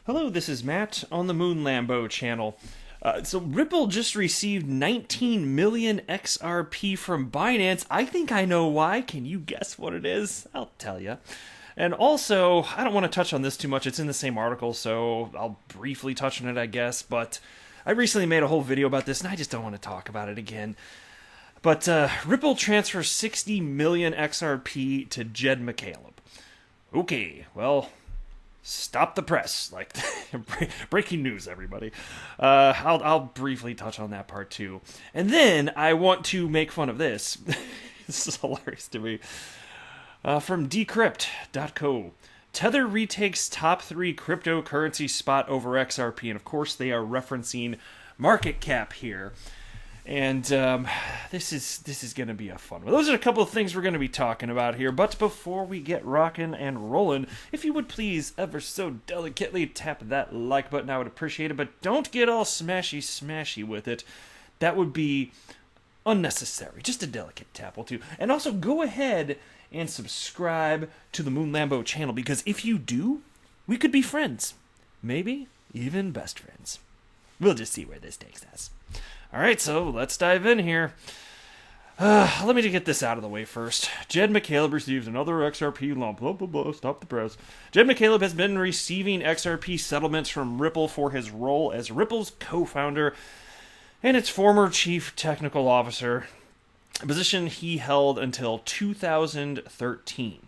Hello, this is Matt on the Moon Lambo channel. So Ripple just received 19 million XRP from Binance. I think I know why. Can you guess what it is? I'll tell you. And also, I don't want to touch on this too much. It's in the same article, so I'll briefly touch on it, I guess. But I recently made a whole video about this, and I just don't want to talk about it again. But Ripple transfers 60 million XRP to Jed McCaleb. Okay, well, stop the press. Like, breaking news, everybody. I'll briefly touch on that part too. And then I want to make fun of this. This is hilarious to me. From decrypt.co. Tether retakes top 3 cryptocurrency spot over XRP. And of course, they are referencing market cap here. And this is going to be a fun one. Those are a couple of things we're going to be talking about here. But before we get rocking and rolling, if you would please ever so delicately tap that like button, I would appreciate it. But don't get all smashy with it. That would be unnecessary. Just a delicate tap will do. And also go ahead and subscribe to the Moon Lambo channel, because if you do, we could be friends. Maybe even best friends. We'll just see where this takes us. Alright, so let's dive in here. Let me get this out of the way first. Jed McCaleb receives another XRP lump. Blah, blah, blah. Stop the press. Jed McCaleb has been receiving XRP settlements from Ripple for his role as Ripple's co-founder and its former chief technical officer, a position he held until 2013.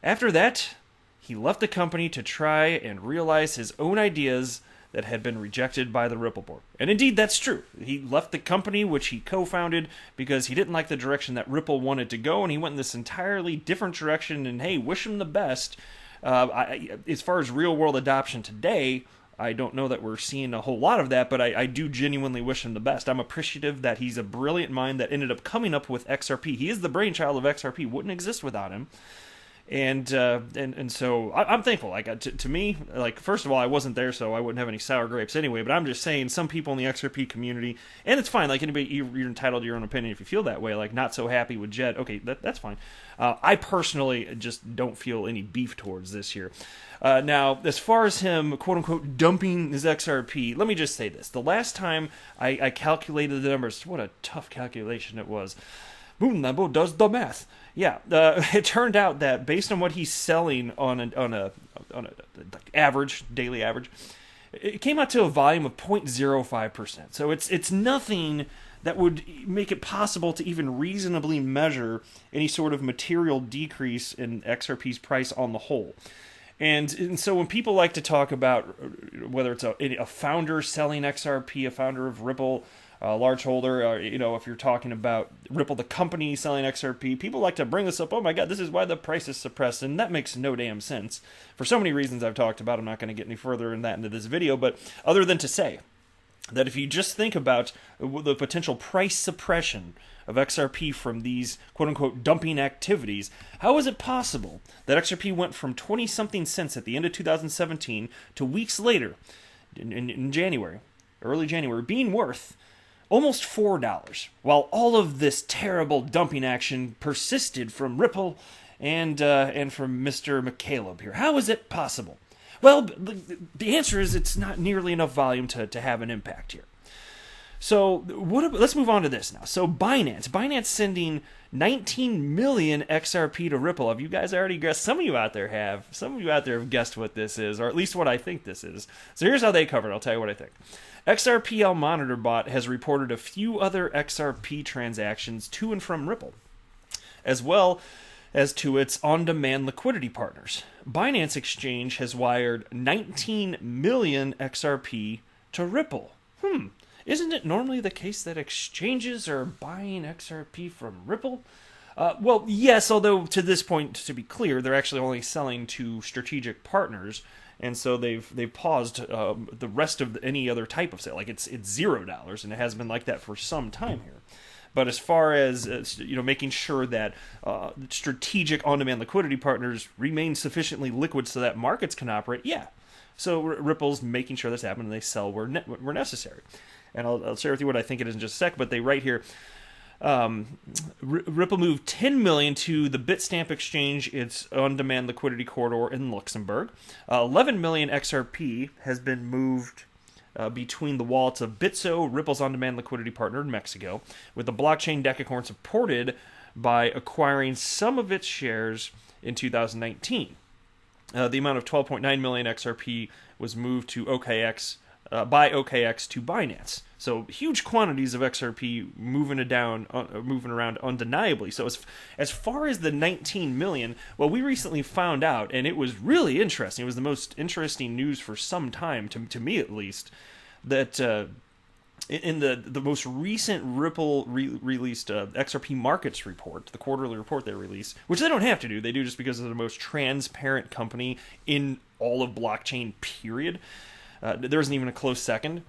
After that, he left the company to try and realize his own ideas that had been rejected by the Ripple board. And indeed, that's true. He left the company, which he co-founded, because he didn't like the direction that Ripple wanted to go, and he went in this entirely different direction, and hey, wish him the best. As far as real-world adoption today, I don't know that we're seeing a whole lot of that, but I do genuinely wish him the best. I'm appreciative that he's a brilliant mind that ended up coming up with XRP. He is the brainchild of XRP. Wouldn't exist without him. And so I'm thankful. Like, to me, like, first of all, I wasn't there, so I wouldn't have any sour grapes anyway. But I'm just saying, some people in the XRP community, and it's fine. Like, anybody, you're entitled to your own opinion if you feel that way. Like, not so happy with Jed. Okay, that's fine. I personally just don't feel any beef towards this here. Now, as far as him, quote unquote, dumping his XRP, let me just say this: the last time I calculated the numbers, what a tough calculation it was. Moon Lambo does the math. Yeah, it turned out that based on what he's selling on a average daily average, it came out to a volume of 0.05%. So it's nothing that would make it possible to even reasonably measure any sort of material decrease in XRP's price on the whole. And so when people like to talk about whether it's a founder selling XRP, a founder of Ripple, a large holder, if you're talking about Ripple, the company selling XRP, people like to bring this up. Oh my God, this is why the price is suppressed, and that makes no damn sense. For so many reasons I've talked about, I'm not going to get any further in that into this video, but other than to say that if you just think about the potential price suppression of XRP from these quote-unquote dumping activities, how is it possible that XRP went from 20-something cents at the end of 2017 to weeks later, in January, early January, being worth almost $4, while all of this terrible dumping action persisted from Ripple and from Mr. McCaleb here? How is it possible? Well, the answer is it's not nearly enough volume to have an impact here. So let's move on to this now. So Binance sending 19 million XRP to Ripple. Have you guys already guessed? Some of you out there have. Some of you out there have guessed what this is, or at least what I think this is. So here's how they cover it. I'll tell you what I think. XRPL Monitor Bot has reported a few other XRP transactions to and from Ripple, as well as to its on-demand liquidity partners. Binance Exchange has wired 19 million XRP to Ripple. Isn't it normally the case that exchanges are buying XRP from Ripple? Well, yes, although to this point, to be clear, they're actually only selling to strategic partners, and so they've paused the rest of any other type of sale. Like it's $0, and it has been like that for some time here. But as far as making sure that strategic on-demand liquidity partners remain sufficiently liquid so that markets can operate, yeah. So Ripple's making sure that's happening, and they sell where necessary. And I'll share with you what I think it is in just a sec. But they write here, Ripple moved 10 million to the Bitstamp exchange, its on-demand liquidity corridor in Luxembourg. 11 million XRP has been moved between the wallets of Bitso, Ripple's on-demand liquidity partner in Mexico, with the blockchain Decacorn supported by acquiring some of its shares in 2019. The amount of 12.9 million XRP was moved to OKX by OKX to Binance. So huge quantities of XRP moving around undeniably. So as far as the 19 million, well, we recently found out, and it was really interesting. It was the most interesting news for some time, to me at least, that in the most recent Ripple released XRP markets report, the quarterly report they released, which they don't have to do, they do just because they're the most transparent company in all of blockchain, period. There isn't even a close second.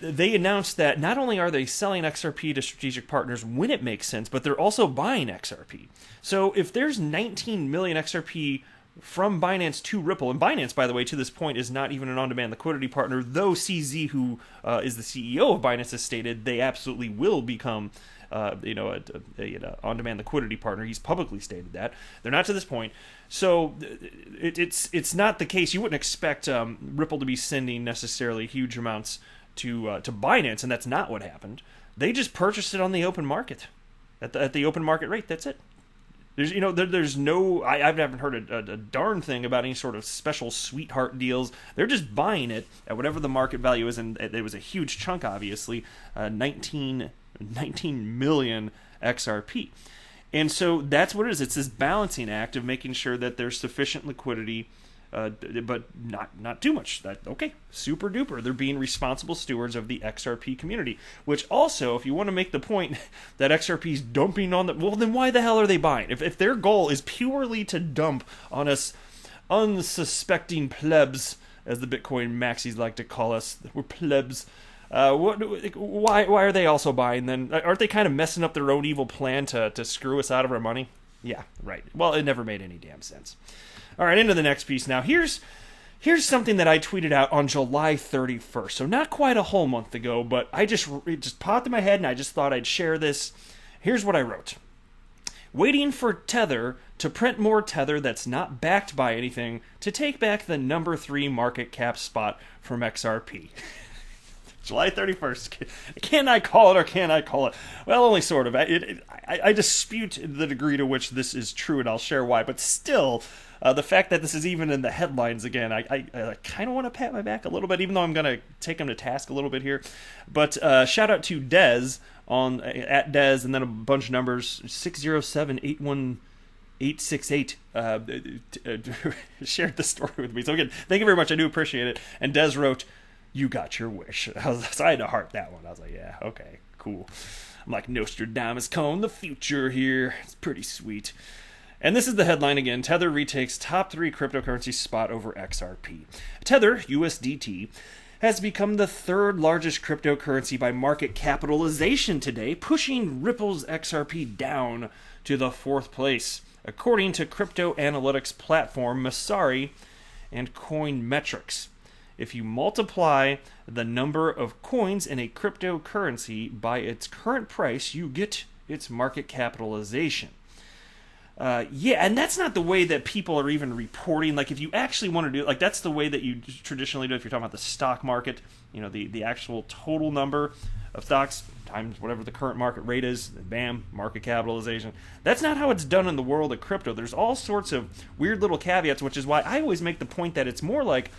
They announced that not only are they selling XRP to strategic partners when it makes sense, but they're also buying XRP. So if there's 19 million XRP from Binance to Ripple, and Binance, by the way, to this point is not even an on-demand liquidity partner, though CZ, who is the CEO of Binance, has stated they absolutely will become an on-demand liquidity partner. He's publicly stated that. They're not to this point. So it's not the case. You wouldn't expect Ripple to be sending necessarily huge amounts to Binance, and that's not what happened. They just purchased it on the open market, at the open market rate. That's it. There's no. I haven't heard a darn thing about any sort of special sweetheart deals. They're just buying it at whatever the market value is, and it was a huge chunk, obviously, 19 million XRP. And so that's what it is. It's this balancing act of making sure that there's sufficient liquidity, but not too much. Okay, super duper. They're being responsible stewards of the XRP community. Which also, if you want to make the point that XRP is dumping on well, then why the hell are they buying? If their goal is purely to dump on us unsuspecting plebs, as the Bitcoin maxis like to call us, we're plebs. Why are they also buying then? Aren't they kind of messing up their own evil plan to screw us out of our money? Yeah, right. Well, it never made any damn sense. All right, into the next piece now. Here's something that I tweeted out on July 31st, so not quite a whole month ago, but it just popped in my head, and I just thought I'd share this. Here's what I wrote. Waiting for Tether to print more Tether that's not backed by anything to take back the number 3 market cap spot from XRP. July 31st. Can I call it or can I call it? Well, only sort of. I dispute the degree to which this is true, and I'll share why. But still, the fact that this is even in the headlines again, I kind of want to pat my back a little bit, even though I'm going to take him to task a little bit here. But shout out to Dez at Dez, and then a bunch of numbers, 607-81868, shared the story with me. So again, thank you very much. I do appreciate it. And Dez wrote, "You got your wish." So I had to heart that one. I was like, yeah, okay, cool. I'm like, Nostradamus calling the future here. It's pretty sweet. And this is the headline again. Tether retakes top 3 cryptocurrency spot over XRP. Tether, USDT, has become the 3rd largest cryptocurrency by market capitalization today, pushing Ripple's XRP down to the 4th place, according to crypto analytics platform Messari and Coinmetrics. If you multiply the number of coins in a cryptocurrency by its current price, you get its market capitalization. And that's not the way that people are even reporting. Like, if you actually want to do it, like, that's the way that you traditionally do it if you're talking about the stock market, the actual total number of stocks times whatever the current market rate is, bam, market capitalization. That's not how it's done in the world of crypto. There's all sorts of weird little caveats, which is why I always make the point that it's more like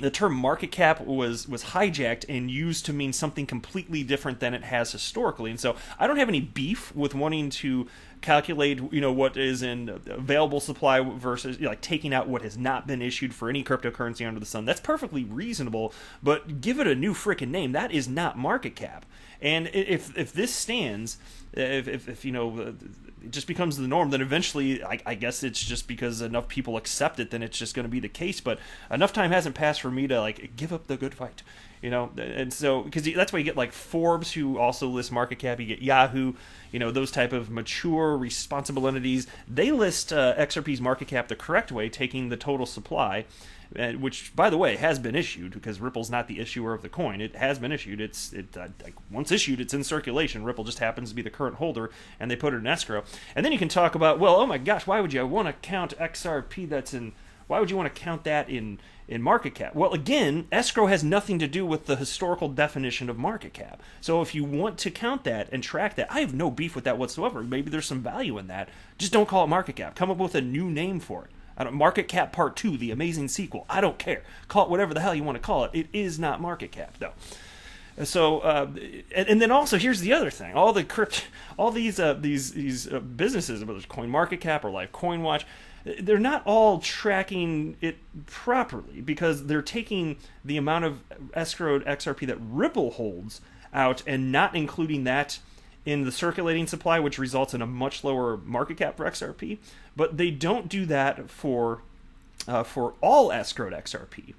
the term market cap was hijacked and used to mean something completely different than it has historically. And so I don't have any beef with wanting to calculate, what is in available supply versus taking out what has not been issued for any cryptocurrency under the sun. That's perfectly reasonable, but give it a new freaking name. That is not market cap. And if this stands, if it just becomes the norm, then eventually, I guess it's just because enough people accept it, then it's just going to be the case. But enough time hasn't passed for me to give up the good fight, And so, because that's why you get Forbes, who also lists market cap. You get Yahoo, those type of mature, responsible entities. They list XRP's market cap the correct way, taking the total supply. which, by the way, has been issued because Ripple's not the issuer of the coin. It has been issued. Once issued, it's in circulation. Ripple just happens to be the current holder, and they put it in escrow. And then you can talk about, well, oh my gosh, why would you want to count XRP why would you want to count that in market cap? Well, again, escrow has nothing to do with the historical definition of market cap. So if you want to count that and track that, I have no beef with that whatsoever. Maybe there's some value in that. Just don't call it market cap. Come up with a new name for it. Market Cap Part 2, the amazing sequel. I don't care. Call it whatever the hell you want to call it. It is not market cap, though. So, and then also here's the other thing: all these businesses, whether it's CoinMarketCap or Live Coin Watch, they're not all tracking it properly because they're taking the amount of escrowed XRP that Ripple holds out and not including that in the circulating supply, which results in a much lower market cap for XRP. But they don't do that for all escrowed XRP.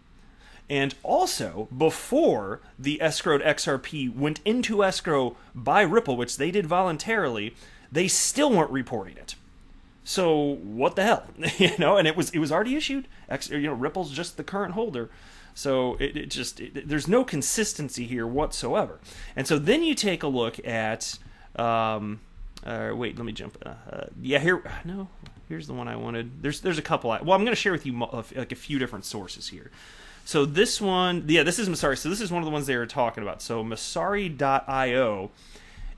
And also, before the escrowed XRP went into escrow by Ripple, which they did voluntarily, they still weren't reporting it. So what the hell, And it was already issued. Ripple's just the current holder. So there's no consistency here whatsoever. And so then you take a look at. Wait, let me jump. Here's the one I wanted. There's a couple. Well, I'm going to share with you like a few different sources here. So this one, this is Masari. So this is one of the ones they were talking about. So Masari.io,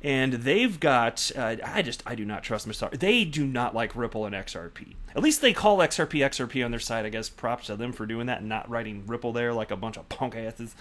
and they've got. I do not trust Masari. They do not like Ripple and XRP. At least they call XRP on their site. I guess props to them for doing that and not writing Ripple there like a bunch of punk asses.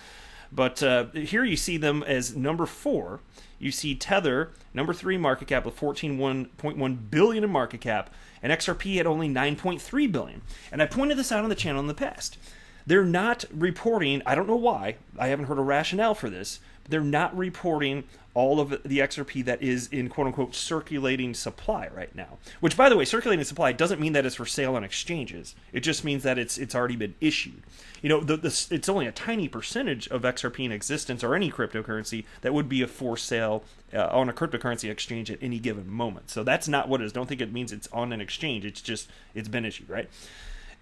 But here you see them as number 4. You see Tether, number 3 market cap with 14.1 billion in market cap, and XRP at only 9.3 billion. And I pointed this out on the channel in the past. They're not reporting, I don't know why, I haven't heard a rationale for this, but they're not reporting all of the XRP that is in quote-unquote circulating supply right now. Which, by the way, circulating supply doesn't mean that it's for sale on exchanges. It just means that it's already been issued. It's only a tiny percentage of XRP in existence or any cryptocurrency that would be for sale on a cryptocurrency exchange at any given moment. So that's not what it is. Don't think it means it's on an exchange. It's been issued, right?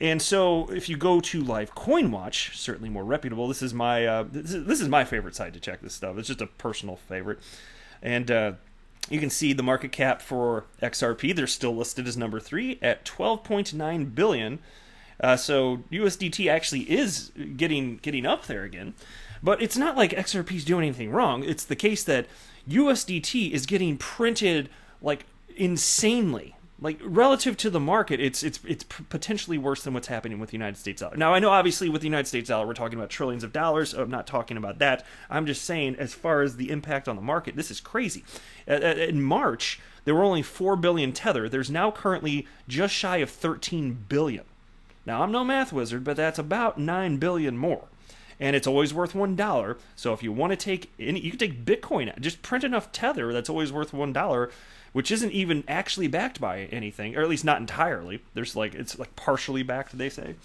And so if you go to Live Coin Watch, certainly more reputable, this is my favorite site to check this stuff. It's just a personal favorite. And you can see the market cap for XRP. They're still listed as number 3 at 12.9 billion. So USDT actually is getting up there again. But it's not like XRP is doing anything wrong. It's the case that USDT is getting printed like insanely. Like, relative to the market, it's potentially worse than what's happening with the United States dollar. Now, I know, obviously, with the United States dollar, we're talking about trillions of dollars. I'm not talking about that. I'm just saying, as far as the impact on the market, this is crazy. In March, there were only 4 billion Tether. There's now currently just shy of 13 billion. Now, I'm no math wizard, but that's about 9 billion more. And it's always worth $1. So if you want to take any, you can take Bitcoin. Just print enough Tether that's always worth $1, which isn't even actually backed by anything, or at least not entirely. It's partially backed, they say.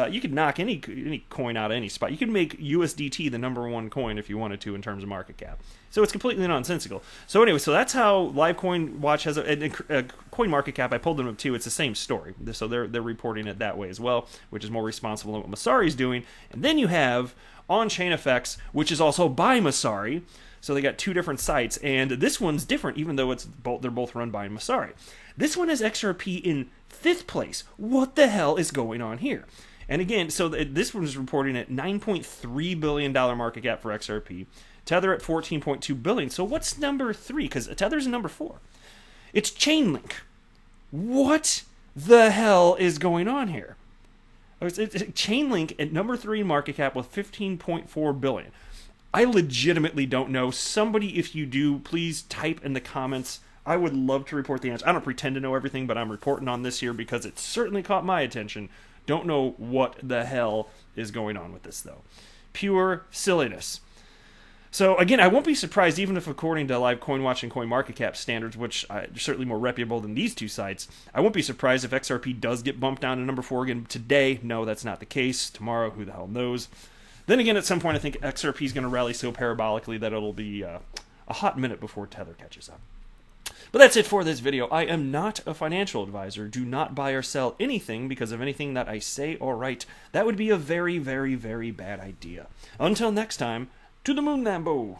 You could knock any coin out of any spot. You could make USDT the number 1 coin if you wanted to in terms of market cap. So it's completely nonsensical. So anyway, so that's how Live Coin Watch has a coin market cap. I pulled them up too. It's the same story. So they're reporting it that way as well, which is more responsible than what Masari's doing. And then you have On-Chain Effects, which is also by Masari. So they got 2 different sites, and this one's different, even though they're both run by Masari. This one has XRP in 5th place. What the hell is going on here? And again, so this one's reporting at $9.3 billion market cap for XRP. Tether at $14.2 billion. So what's number 3? Because Tether's number 4. It's Chainlink. What the hell is going on here? It's Chainlink at number 3 market cap with $15.4 billion. I legitimately don't know. Somebody, if you do, please type in the comments. I would love to report the answer. I don't pretend to know everything, but I'm reporting on this here because it certainly caught my attention. Don't know what the hell is going on with this, though. Pure silliness. So, again, I won't be surprised, even if according to Live Coin Watch and CoinMarketCap standards, which are certainly more reputable than these 2 sites, I won't be surprised if XRP does get bumped down to number 4 again today. No, that's not the case. Tomorrow, who the hell knows? Then again, at some point, I think XRP is going to rally so parabolically that it'll be a hot minute before Tether catches up. But that's it for this video. I am not a financial advisor. Do not buy or sell anything because of anything that I say or write. That would be a very, very, very bad idea. Until next time, to the moon, Lambo!